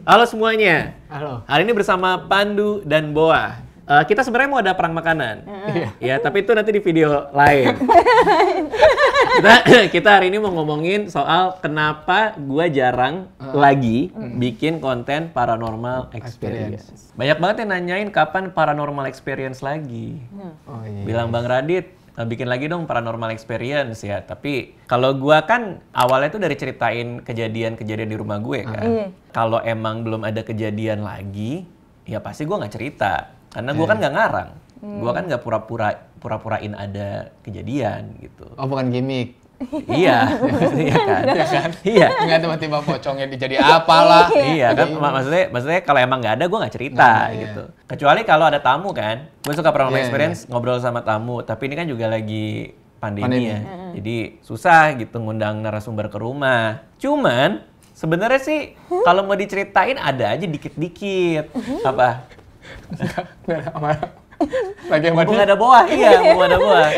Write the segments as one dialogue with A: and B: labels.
A: Halo semuanya.
B: Halo.
A: Hari ini bersama Pandu dan Boa. Kita sebenarnya mau ada perang makanan. Ya, tapi itu nanti di video lain. kita hari ini mau ngomongin soal kenapa gua jarang lagi bikin konten paranormal experience. Banyak banget yang nanyain kapan paranormal experience lagi.
B: Oh, iya.
A: Bilang Bang Radit, bikin lagi dong paranormal experience ya. Tapi kalau gua kan awalnya tuh dari ceritain kejadian-kejadian di rumah gue kan. Kalau emang belum ada kejadian lagi, ya pasti gua nggak cerita. Karena gua kan nggak ngarang. Gua kan nggak pura-purain ada kejadian gitu.
B: Oh, bukan gimmick.
A: Iya, iya kan? Iya.
B: Nggak tiba-tiba pocongnya jadi apalah.
A: Iya kan, maksudnya kalau emang nggak ada, gue nggak cerita gitu. Kecuali kalau ada tamu kan, gue suka paranormal experience ngobrol sama tamu. Tapi ini kan juga lagi pandemi ya, jadi susah gitu ngundang narasumber ke rumah. Cuman sebenarnya sih kalau mau diceritain ada aja dikit-dikit. Apa?
B: Nggak ada apa. Lagi yang
A: Mumpung ada Boa, iya, mumpung ada Boa.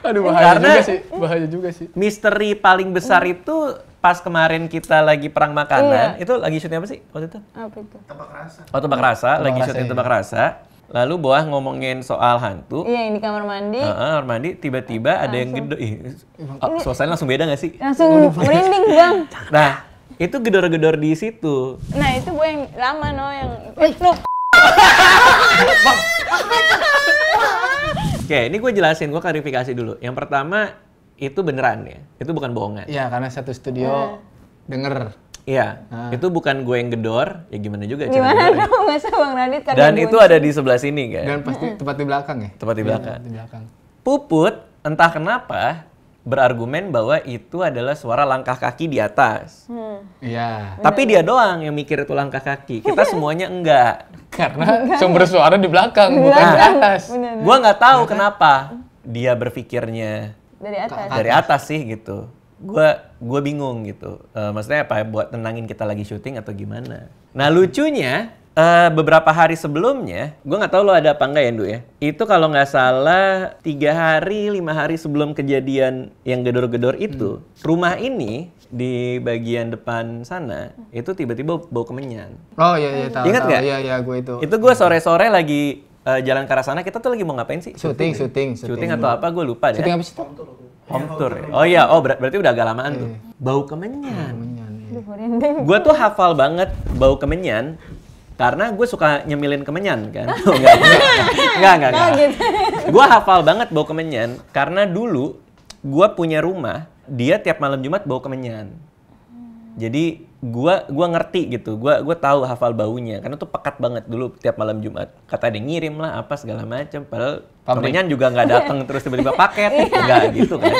B: Aduh, bahaya
A: Karena
B: juga sih. Bahaya juga sih.
A: Misteri paling besar itu pas kemarin kita lagi perang makanan, itu lagi syuting apa sih waktu itu?
C: Apa itu?
A: Tebak rasa, lagi syuting tebak rasa. Lalu Boah ngomongin soal hantu.
C: Iya, yang di kamar mandi.
A: Kamar mandi, tiba-tiba ada yang gedor. Suasananya langsung beda gak sih?
C: Langsung merinding, Bang.
A: Nah, itu gedor-gedor di situ.
C: Nah, itu gue yang lama, yang...
A: Oke, ini gue jelasin, gue klarifikasi dulu. Yang pertama, itu beneran ya. Itu bukan bohongan.
B: Iya, karena satu studio denger.
A: Iya, itu bukan gue yang gedor. Ya gimana juga
C: Gimana dong, masa Bang Radit kan?
A: Dan itu ada di sebelah sini kan.
B: Dan pasti tepat di belakang ya?
A: Tepat di belakang.
B: Tepat di belakang.
A: Puput, entah kenapa, berargumen bahwa itu adalah suara langkah kaki di atas.
B: Iya.
A: Tapi dia doang yang mikir itu langkah kaki. Kita semuanya enggak.
B: Karena sumber suara di belakang, bukan di atas.
A: Gua nggak tahu kenapa dia berpikirnya
C: Dari atas.
A: dari atas sih gitu. Gua bingung gitu. Maksudnya apa? Buat tenangin kita lagi syuting atau gimana? Nah lucunya beberapa hari sebelumnya, gue nggak tahu lo ada apa enggak ya, Ndu ya. Itu kalau nggak salah 3 hari, 5 hari sebelum kejadian yang gedor-gedor itu, rumah ini di bagian depan sana itu tiba-tiba bau kemenyan.
B: Oh iya, tahu.
A: Ingat nggak?
B: Iya, gue itu.
A: Itu gue sore-sore lagi jalan ke arah sana. Kita tuh lagi mau ngapain sih?
B: Syuting
A: atau apa? Gue lupa deh.
B: Syuting apa sih?
A: Home tour. Ya? Oh iya, berarti udah agak lamaan tuh. Bau kemenyan. Gue tuh hafal banget bau kemenyan. Karena gue suka nyemilin kemenyan kan. Enggak. Gue hafal banget bau kemenyan. Karena dulu gue punya rumah, dia tiap malam Jumat bau kemenyan. Jadi gue ngerti gitu, gue tahu hafal baunya. Karena tuh pekat banget dulu tiap malam Jumat. Kata dia ngirim lah apa segala macam. Padahal kemenyan juga nggak datang terus tiba-tiba paket. Enggak gitu kan.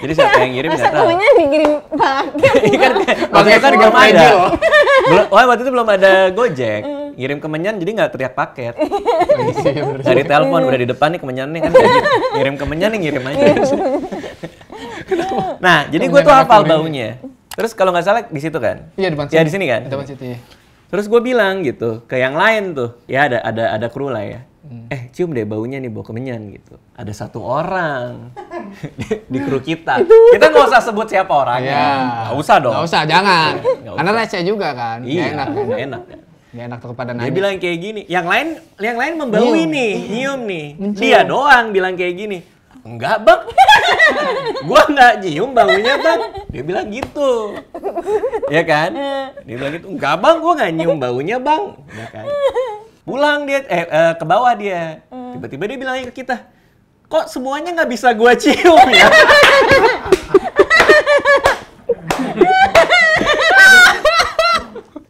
A: Jadi siapa yang ngirim nggak tahu.
C: Kemenyan dikirim paket.
A: Kan waktu itu kan belum ada. Waktu itu belum ada Gojek. Ngirim kemenyan jadi nggak teriak paket. Dari telepon udah di depan nih kemenyannya kan kayak gitu. Ngirim kemenyan nih ngirim aja. Nah, jadi gue tuh hafal baunya. Terus kalau nggak salah di situ kan?
B: Iya, depan sini.
A: Ya di sini kan?
B: Depan situ ya.
A: Terus gue bilang gitu ke yang lain tuh, ya ada kru lah ya. Cium deh baunya nih, bau kemenyan gitu. Ada 1 orang di kru kita. Kita nggak usah sebut siapa orangnya. Nggak usah dong.
B: Nggak usah, jangan.
A: Nggak
B: Karena
A: usah.
B: receh juga kan.
A: Iya,
B: Nggak enak.
A: nggak enak kan.
B: Nggak enak tuh kepada
A: Dia
B: nanya.
A: bilang kayak gini. Yang lain membaui nih, nyium nih. Dia doang bilang kayak gini. Enggak bang, gua nggak nyium baunya bang. Dia bilang gitu, ya kan? Dia bilang gitu, enggak bang, gua nggak nyium baunya bang, ya kan? Pulang dia, ke bawah dia. Tiba-tiba dia bilang ke kita, kok semuanya nggak bisa gua cium ya?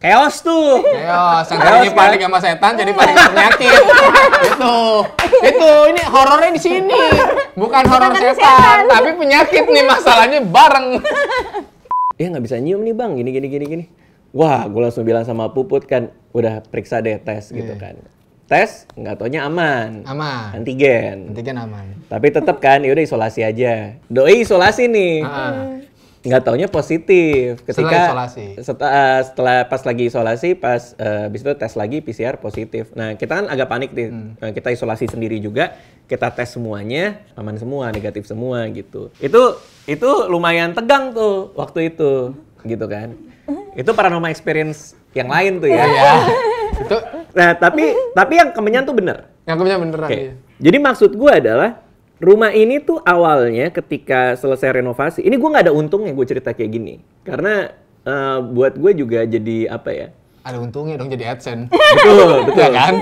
A: Chaos tuh.
B: Chaos, yang tadinya panik sama setan jadi panik sama penyakit. Itu ini horornya di sini. Bukan horor setan, tapi penyakit nih masalahnya bareng.
A: Nggak bisa nyium nih bang, gini. Wah, gue langsung bilang sama Puput kan, udah periksa deh tes gitu kan. Tes, nggak taunya aman. Antigen
B: aman.
A: Tapi tetap kan, yaudah isolasi aja. Doi isolasi nih. Nggak taunya positif. Ketika setelah pas lagi isolasi, habis itu tes lagi PCR positif. Nah kita kan agak panik nih. Kita isolasi sendiri juga. Kita tes semuanya aman semua, negatif semua gitu. Itu lumayan tegang tuh waktu itu, gitu kan. Itu paranormal experience yang lain tuh ya.
B: Iya. Itu
A: Nah, tapi yang Kemenyan tuh bener.
B: yang kebetulan beneran.
A: Oke.
B: Iya.
A: Jadi maksud gue adalah rumah ini tuh awalnya ketika selesai renovasi, ini gue nggak ada untungnya gue cerita kayak gini, karena buat gue juga jadi apa ya?
B: Ada untungnya dong jadi AdSense.
A: Betul, betul.
B: Iya kan?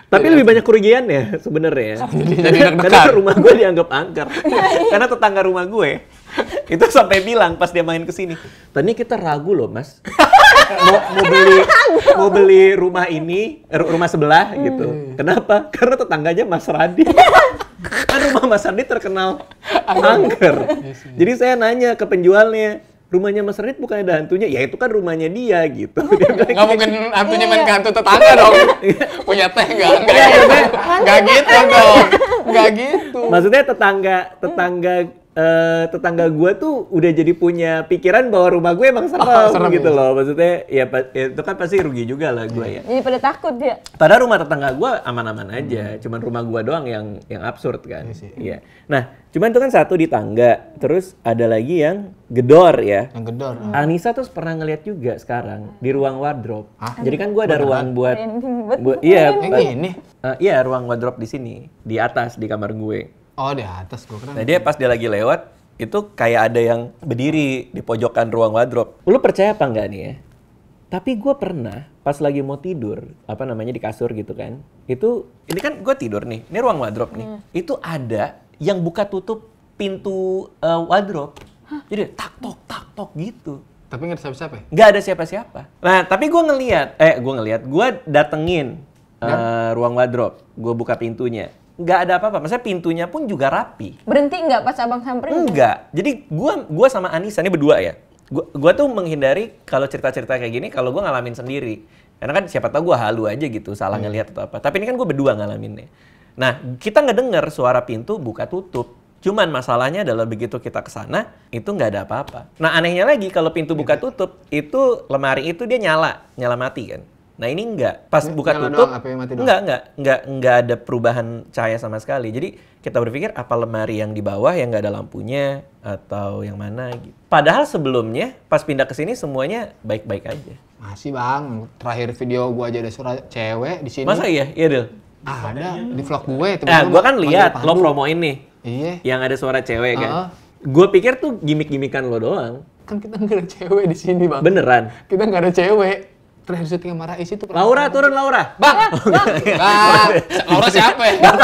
A: Tapi lebih banyak kerugiannya sebenarnya.
B: Jadi deg-degan.
A: Karena rumah gue dianggap angker. Karena tetangga rumah gue itu sampai bilang pas dia main ke sini, "Tadi kita ragu loh, Mas. mau beli rumah ini, rumah sebelah gitu. Kenapa? Karena tetangganya Mas Radi." Kan rumah Mas Radi terkenal angker. Jadi saya nanya ke penjualnya, "Rumahnya Mas Radit bukan ada hantunya?" "Ya itu kan rumahnya dia," gitu. Dia bilang,
B: Nggak mungkin hantunya main ke hantu tetangga dong. Punya teh nggak gitu dong. Nggak gitu.
A: maksudnya tetangga gue tuh udah jadi punya pikiran bahwa rumah gue emang serem gitu loh. Maksudnya ya itu kan pasti rugi juga lah gue ya.
C: Jadi pada takut dia.
A: Padahal rumah tetangga gue aman-aman aja, cuman rumah gue doang yang absurd kan. Iya. Nah, cuman itu kan satu di tangga, terus ada lagi yang gedor ya.
B: Yang gedor.
A: Anissa tuh pernah ngeliat juga sekarang di ruang wardrobe.
B: Hah?
A: Jadi kan gue ada ruang buat
C: Merinding
A: iya,
B: Yang ini?
A: iya ruang wardrobe di sini, di atas di kamar gue.
B: Oh di atas gue kira.
A: Nah dia pas dia lagi lewat, itu kayak ada yang berdiri di pojokan ruang wardrobe. Lu percaya apa enggak nih ya? Tapi gue pernah pas lagi mau tidur, apa namanya di kasur gitu kan. Itu, ini kan gue tidur nih, ini ruang wardrobe nih. Itu ada yang buka tutup pintu wardrobe. Jadi tak tok gitu.
B: Tapi nggak ada siapa-siapa ya?
A: Nggak ada siapa-siapa. Nah tapi gue gue datengin ruang wardrobe, gue buka pintunya. Nggak ada apa-apa, maksudnya pintunya pun juga rapi.
C: Berhenti nggak pas abang samperin?
A: Enggak. Jadi gua sama Anissa ini berdua ya. Gua tuh menghindari kalau cerita-cerita kayak gini kalau gua ngalamin sendiri. Karena kan siapa tahu gua halu aja gitu, salah ngelihat atau apa. Tapi ini kan gua berdua ngalaminnya. Nah, kita ngedenger suara pintu buka tutup. Cuman masalahnya adalah begitu kita kesana, itu nggak ada apa-apa. Nah, anehnya lagi kalau pintu buka tutup, itu lemari itu dia nyala mati kan. Nah ini enggak, pas buka
B: nyala
A: tutup,
B: doang, apa yang mati doang?
A: enggak ada perubahan cahaya sama sekali. Jadi kita berpikir apa lemari yang di bawah yang enggak ada lampunya atau yang mana gitu. Padahal sebelumnya pas pindah ke sini semuanya baik-baik aja.
B: Masih bang, terakhir video gua aja ada suara cewek di sini.
A: Masa iya? Iya Del?
B: Ada di vlog gue.
A: Nah gua kan lihat lo promoin nih,
B: Iya.
A: yang ada suara cewek kan. Gue pikir tuh gimmick-gimmickan lo doang.
B: Kan kita nggak ada cewek di sini bang.
A: Beneran?
B: Kita nggak ada cewek. Terakhir syuting sama Rais itu.
A: Laura, turun Laura.
B: Bang! Laura siapa ya?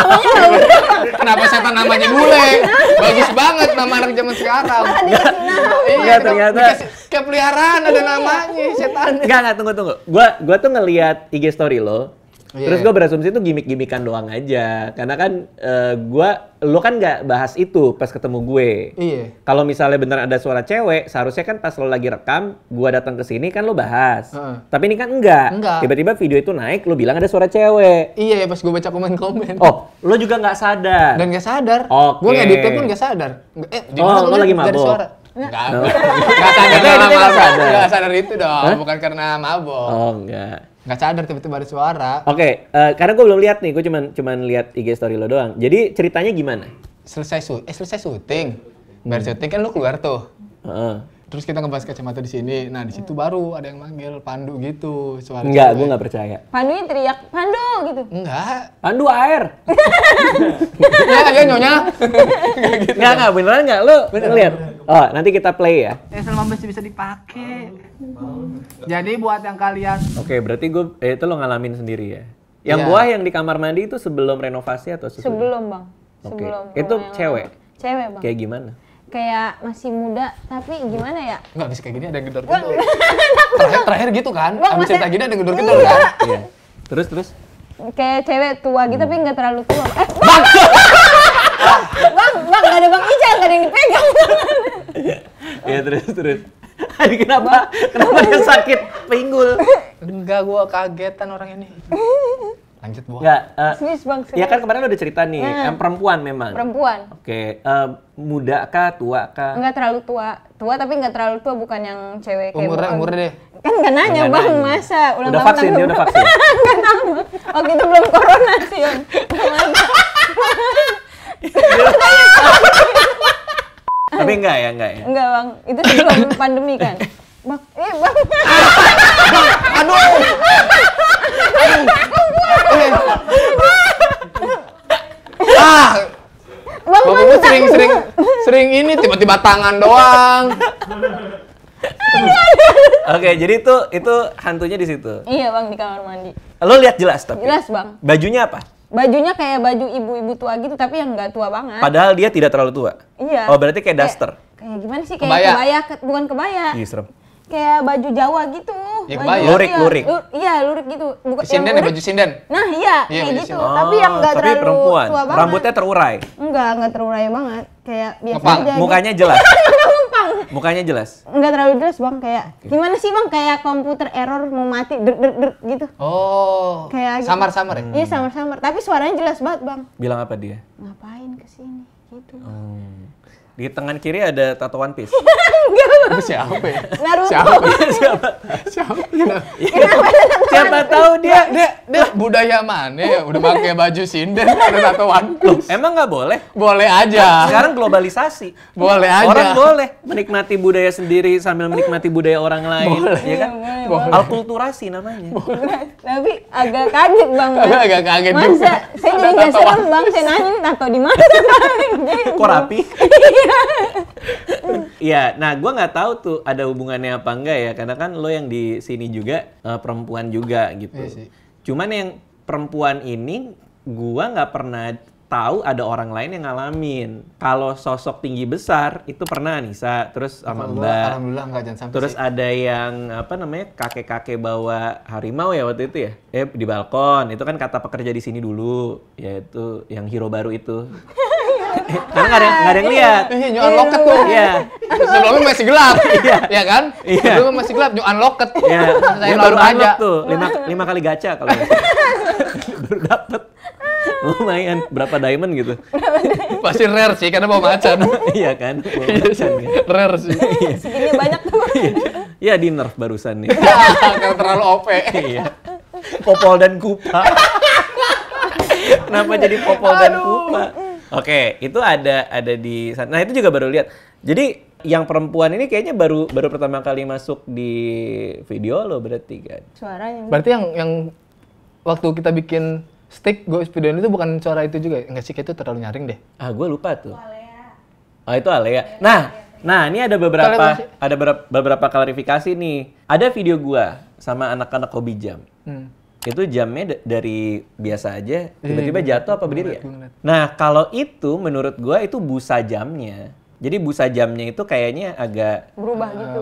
B: Kenapa setan namanya bule? Bagus banget nama anak zaman sekarang.
A: Enggak, ternyata.
B: Kayak peliharaan ada namanya, setan.
A: Enggak, tunggu. Gua tuh ngelihat IG story lo. Terus gue berasumsi itu gimmick-gimmickan doang aja. Karena kan lo kan nggak bahas itu pas ketemu gue.
B: Iya.
A: Kalau misalnya bener ada suara cewek, seharusnya kan pas lo lagi rekam, gue datang ke sini kan lo bahas. Tapi ini kan enggak. Tiba-tiba video itu naik, lo bilang ada suara cewek.
B: Iya, pas gue baca komen-komen.
A: Oh, lo juga nggak sadar?
B: Dan nggak sadar.
A: Oke.
B: Gue ngeditnya pun nggak sadar.
A: Lo lagi mabok?
B: Nggak sadar itu dong. Bukan karena mabok.
A: Oh, enggak.
B: Nggak sadar tiba-tiba ada suara.
A: Oke, karena gue belum lihat nih, gue cuman lihat IG story lo doang. Jadi ceritanya gimana?
B: Selesai syuting. Baru syuting kan lu keluar tuh. Terus kita ngebahas kacamata di sini. Nah, di situ baru ada yang manggil Pandu gitu, suara
A: Enggak,
B: cewek.
A: gue nggak percaya.
C: Pandunya teriak, "Pandu!" gitu.
B: Enggak.
A: Pandu air.
B: Ya nyonya.
A: Enggak, beneran enggak? Lu lihat. Oh, nanti kita play ya.
B: Selama masih bisa dipakai. Jadi buat yang kalian.
A: Oke, berarti itu lo ngalamin sendiri ya. Yang
B: Iya.
A: buah yang di kamar mandi itu sebelum renovasi atau sesudah?
C: Sebelum bang.
A: Oke.
C: Sebelum.
A: Itu
C: rumah yang
A: cewek?
C: lama. Cewek bang.
A: Kayak gimana?
C: Kayak masih muda, tapi gimana ya?
B: Enggak bisa kayak gini ada yang gedor-gedor. terakhir gitu kan.
C: Bang,
B: Abis cerita
C: maksudnya-
B: gini ada yang gedor-gedor kan.
A: Iya. Terus?
C: Kayak cewek tua gitu, tapi nggak terlalu tua. Bang! Bang, nggak ada Bang Ica, nggak ada yang dipegang.
A: Iya, terus. Aduh, kenapa dia sakit pinggul?
B: Enggak, gua kagetan orang ini. Lanjut, Bu.
A: Enggak.
C: Serius Bang,
A: Ya kan kemarin lo udah cerita nih, yang perempuan memang.
C: perempuan.
A: Oke, muda kah, tua kah?
C: Nggak terlalu tua. Tua tapi nggak terlalu tua, bukan yang cewek kayak
B: Umurnya deh.
C: Kan nggak nanya
A: Nggak
C: Bang,
A: nanya.
C: masa ulang
A: Udah
C: tahun
A: vaksin,
C: tanggal
A: dia udah
C: berapa?
A: vaksin.
C: Nggak tahu. Waktu itu belum corona sih, Bang.
A: Tapi enggak ya?
C: Enggak Bang, itu sebelum pandemi kan. Bang, Bang.
B: Aduh. tiba-tiba tangan doang.
A: Oke, jadi itu hantunya di situ.
C: Iya bang, di kamar mandi.
A: Lo lihat jelas tapi?
C: Jelas bang.
A: Bajunya apa?
C: Bajunya kayak baju ibu-ibu tua gitu, tapi yang nggak tua banget.
A: Padahal dia tidak terlalu tua?
C: Iya.
A: Oh, berarti kayak duster?
C: Kayak gimana sih? Kayak kebaya, bukan kebaya.
A: Ih, serem.
C: Kayak baju Jawa gitu.
B: Ya,
C: baju,
B: kebaya.
A: Lurik.
C: Iya, lurik gitu. Bukan
B: Sinden ya, baju sinden?
C: Nah iya,
B: Iya,
C: kayak
B: baju
C: gitu.
B: sinden.
C: Tapi yang nggak
A: tapi
C: terlalu
A: perempuan.
C: tua banget.
A: Rambutnya terurai?
C: Enggak terurai banget. Kayak biasa
B: Ngepang.
C: aja.
A: Mukanya jelas?
C: Ngepang.
A: Mukanya jelas?
C: Enggak terlalu jelas bang, kayak gimana sih bang, kayak komputer error mau mati der gitu.
B: Oh,
C: Kayak gitu.
B: samar-samar ya?
C: Iya samar-samar, tapi suaranya jelas banget bang.
A: Bilang apa dia?
C: Ngapain kesini gitu.
A: Di tangan kiri ada tato One Piece?
B: Itu siapa ya?
C: Naruto.
B: Siapa?
A: Siapa tahu dia.
B: Dia budaya mana ya? Udah pakai baju sinden, ada tato One Piece.
A: Emang nggak boleh?
B: Boleh aja.
A: Sekarang globalisasi.
B: Boleh aja.
A: Orang boleh menikmati budaya sendiri sambil menikmati budaya orang lain.
B: Boleh.
A: Ya kan?
C: Boleh.
A: Alkulturasi namanya.
C: Tapi agak kaget bang.
B: Agak kaget
C: Masa
B: juga.
C: saya jadi nggak serem bang, saya nanya ini tato di mana?
A: Kok rapi? Iya, nah gue nggak tahu tuh ada hubungannya apa enggak ya, karena kan lo yang di sini juga perempuan juga gitu.
B: Iya sih.
A: Cuman yang perempuan ini gue nggak pernah tahu ada orang lain yang ngalamin. Kalau sosok tinggi besar itu pernah Nisa, terus sama Mbak.
B: Alhamdulillah nggak, jangan sampai
A: Terus
B: sih.
A: ada yang apa namanya kakek-kakek bawa harimau ya waktu itu ya, di balkon. Itu kan kata pekerja di sini dulu, yaitu yang hero baru itu. Karena nggak ada yang lihat.
B: Iya, new unlocked tuh.
A: Iya.
B: Sebelumnya masih gelap. Iya kan?
A: Iya.
B: Sebelumnya masih gelap, new unlocked.
A: Ya,
B: Saya
A: dia
B: nonton
A: baru
B: aja.
A: unlock tuh, 5 kali gacha kalau nggak salah. Baru dapet. Lumayan, berapa diamond gitu.
B: Pasti rare sih, karena bawa macan.
A: Iya kan? Bawa macan ya.
B: Rare sih.
C: Skinnya banyak tuh.
A: Iya, di nerf barusan nih.
B: Karena terlalu OP.
A: Iya. Popol dan Kupa. Kenapa jadi Popol dan Kupa? Oke, itu ada di sana. Nah, itu juga baru lihat. Jadi yang perempuan ini kayaknya baru pertama kali masuk di video lo berarti kan?
C: Suaranya.
B: Berarti yang waktu kita bikin stick Go Video itu bukan suara itu juga? Enggak sih, kayak itu terlalu nyaring deh.
A: Ah, gue lupa tuh. Oh, itu Alea. Nah, ini ada beberapa klarifikasi nih. Ada video gua sama anak-anak hobi jam. Itu jamnya dari biasa aja, tiba-tiba jatuh apa berdiri ya? Nah, kalau itu menurut gua itu busa jamnya. Jadi busa jamnya itu kayaknya agak
C: Berubah gitu.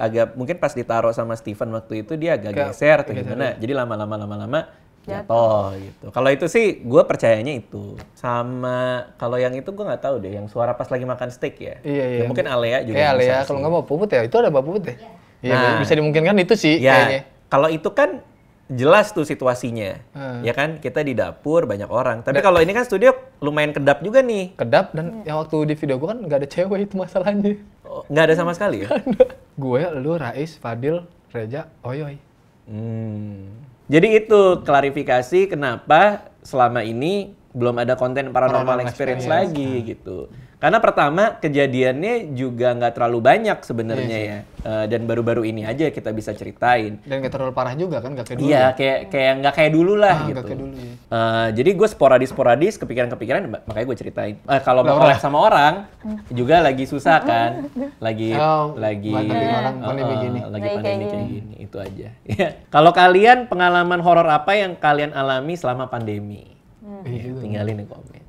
A: agak mungkin pas ditaruh sama Steven waktu itu dia agak geser atau gimana. Jadi lama-lama jatuh gitu. Kalau itu sih gue percayanya itu. Sama kalau yang itu gue nggak tahu deh, yang suara pas lagi makan steak ya.
B: Iya.
A: Ya, mungkin Alea juga.
B: Kayak Alea,
A: bisa
B: kalau
A: sih.
B: nggak mau puput ya, itu ada Mbak Puput ya? Iya,
A: Nah.
B: bisa dimungkinkan itu sih kayaknya.
A: Ya, kalau itu kan jelas tuh situasinya. Ya kan, kita di dapur banyak orang. Tapi kalau ini kan studio lumayan kedap juga nih.
B: Kedap, dan yang waktu di video gue kan nggak ada cewek, itu masalahnya.
A: Oh, nggak ada sama sekali ya?
B: Gue, lu, Rais, Fadil, Reja, Oyoy.
A: Jadi itu klarifikasi kenapa selama ini belum ada konten paranormal experience lagi gitu. Karena pertama kejadiannya juga nggak terlalu banyak sebenarnya ya. Dan baru-baru ini aja kita bisa ceritain.
B: Dan nggak terlalu parah juga kan, nggak kayak dulu.
A: Iya, kayak nggak kayak dulu lah gitu.
B: Nggak kayak dulu ya.
A: Jadi gue sporadis kepikiran, makanya gue ceritain. Kalau mau collab sama orang juga lagi susah kan, lagi
B: bantuin orang pandemi gini.
A: lagi pandemi kayak gini, itu aja. Ya. Kalau kalian pengalaman horor apa yang kalian alami selama pandemi? Tinggalin di komen.